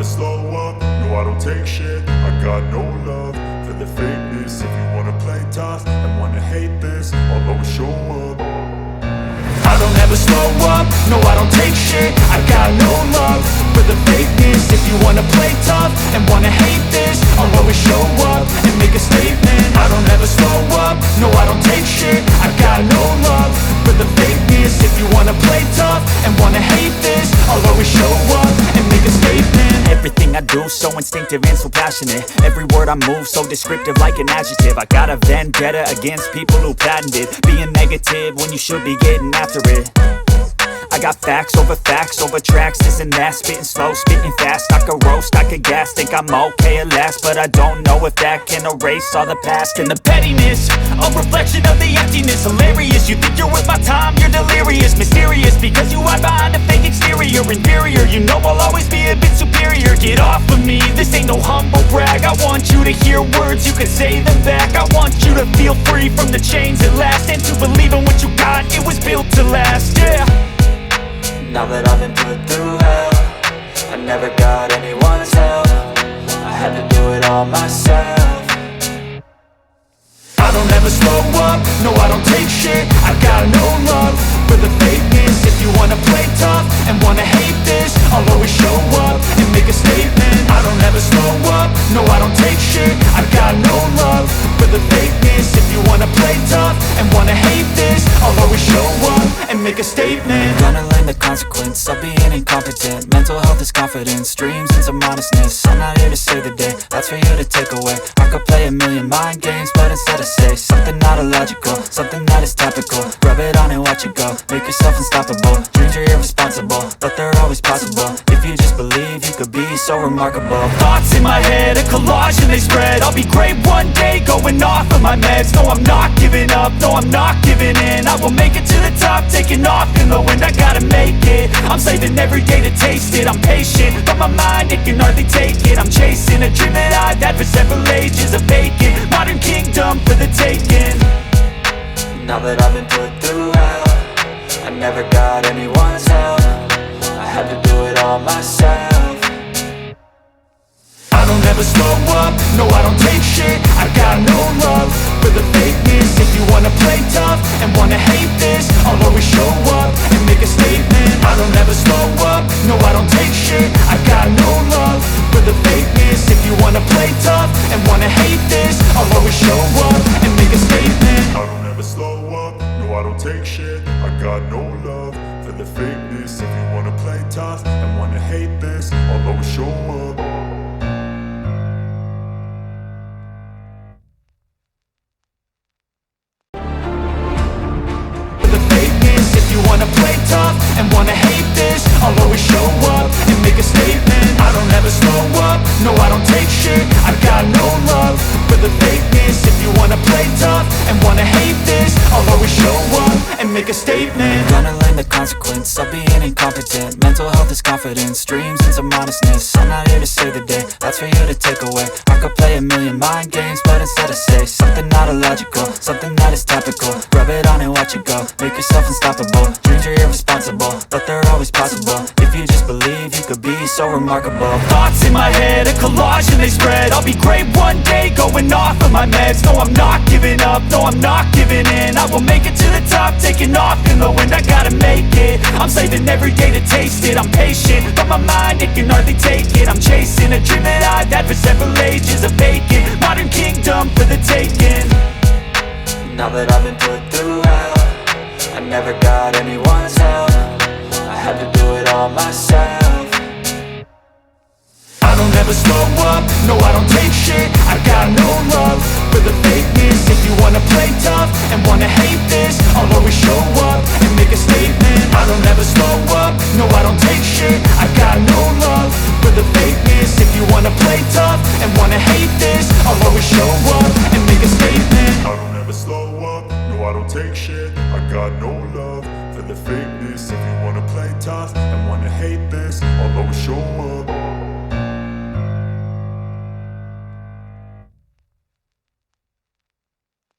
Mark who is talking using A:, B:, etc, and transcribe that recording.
A: slow up, no I don't take shit. I got no love for the fakeness. If you wanna play tough and wanna hate this, I'll always show up. I don't ever slow up, no I don't take shit. I got no love for the fakeness. If you wanna play tough and wanna hate this, I'll always show up and make a statement. I don't ever slow up, no I don't take shit. I got no love for the fakeness. If you wanna play tough and wanna hate this, I'll always show up and make a statement.
B: Everything I do so instinctive and so passionate. Every word I move so descriptive like an adjective. I got a vendetta against people who patented being negative when you should be getting after it. I got facts over tracks, this and that. Spitting slow, spitting fast. I could roast, I could gas. Think I'm okay at last, but I don't know if that can erase all the past. And the pettiness, a reflection of the emptiness. Hilarious, you think you're worth my time, you're delirious. Mysterious, because you hide behind a fake exterior. Inferior, you know I'll always be a bit superior. Get off of me, this ain't no humble brag. I want you to hear words, you can say them back. I want you to feel free from the chains at last, and to believe in what you got, it was built to last, yeah.
C: Now that I've been put through hell, I never got anyone's help. I had to do it all myself.
A: I don't ever slow up, no I don't take shit. I got no love for the fakeness. If you wanna play tough and wanna hate this, I'll always show up and make a statement. I don't ever slow up, no I don't take shit. I got no love for the fakeness. If you wanna play tough and wanna hate this, I'll always show up and make a statement.
C: Gonna learn the consequence of being incompetent. Mental health is confidence, dreams and some honestness. I'm not here to save the day, that's for you to take away. I could play a million mind games, but instead I say something not illogical, something that is topical. Rub it on and watch it go, make yourself unstoppable. Dreams are irresponsible, but they're always possible. If you just believe, you could be so remarkable.
B: Thoughts in my head, a collage and they spread. I'll be great one day, going off of my meds. No, I'm not giving up, no, I'm not giving in. I will make it to the top, taking off in the wind. I gotta make it, I'm saving every day to taste it. I'm patient, but my mind, it can hardly take it. I'm chasing a dream that I've had for several ages. A vacant, modern kingdom for the taking.
C: Now that I've been put through hell, I never got anyone's help. I had to do it all myself.
A: I don't ever slow up, no I don't take shit. I got no love for the fakeness. If you wanna play tough and wanna hate this, I'll always show up and make a statement. I don't ever slow up, no I don't take shit. I got no love for the fakeness. If you wanna play tough and wanna hate this, I'll always show up and make a statement. I don't ever slow up, no I don't take shit. I got no love for the fakeness. If you wanna play tough and wanna hate this, I'll always show up. Play tough and wanna hate this, I'll always show up and make a statement. I don't ever slow up, no I don't take shit. I got no love for the fakeness. If you wanna play tough and wanna hate this, I'll always show up and make a statement.
C: Gonna learn the consequence of being incompetent. Mental health is confidence, dreams and some honestness. I'm not here to save the day, that's for you to take away. I could play a million mind games, but instead I say something not illogical, something that is topical. Rub it on and watch it go, make yourself unstoppable. Dreams are irresponsible, but they're always possible. If you just believe, you could be so remarkable.
B: Thoughts in my head, a collage and they spread. I'll be great one day, going off of my meds. No, I'm not giving up, no, I'm not giving in. I will make it to the top, taking off in the wind. I gotta make it, I'm saving every day to taste it. I'm patient, but my mind, it can hardly take it. I'm chasing a dream that I've had for several ages. A vacant, modern kingdom for the taking.
C: Now that I've been put through hell, I never got anyone's help. I had to do it all myself.
A: I don't ever slow up, no I don't take shit. I got no love for the fakeness. If you wanna play tough and wanna hate this, I'll always show up and make a statement. I don't ever slow up, no I don't take shit. I got no love for the fakeness. If you wanna play tough and wanna hate this, I'll always show up and make a statement. I don't ever slow up, no I don't take shit. I got no love for the fakeness. If you wanna play tough and wanna hate this, I'll always show up.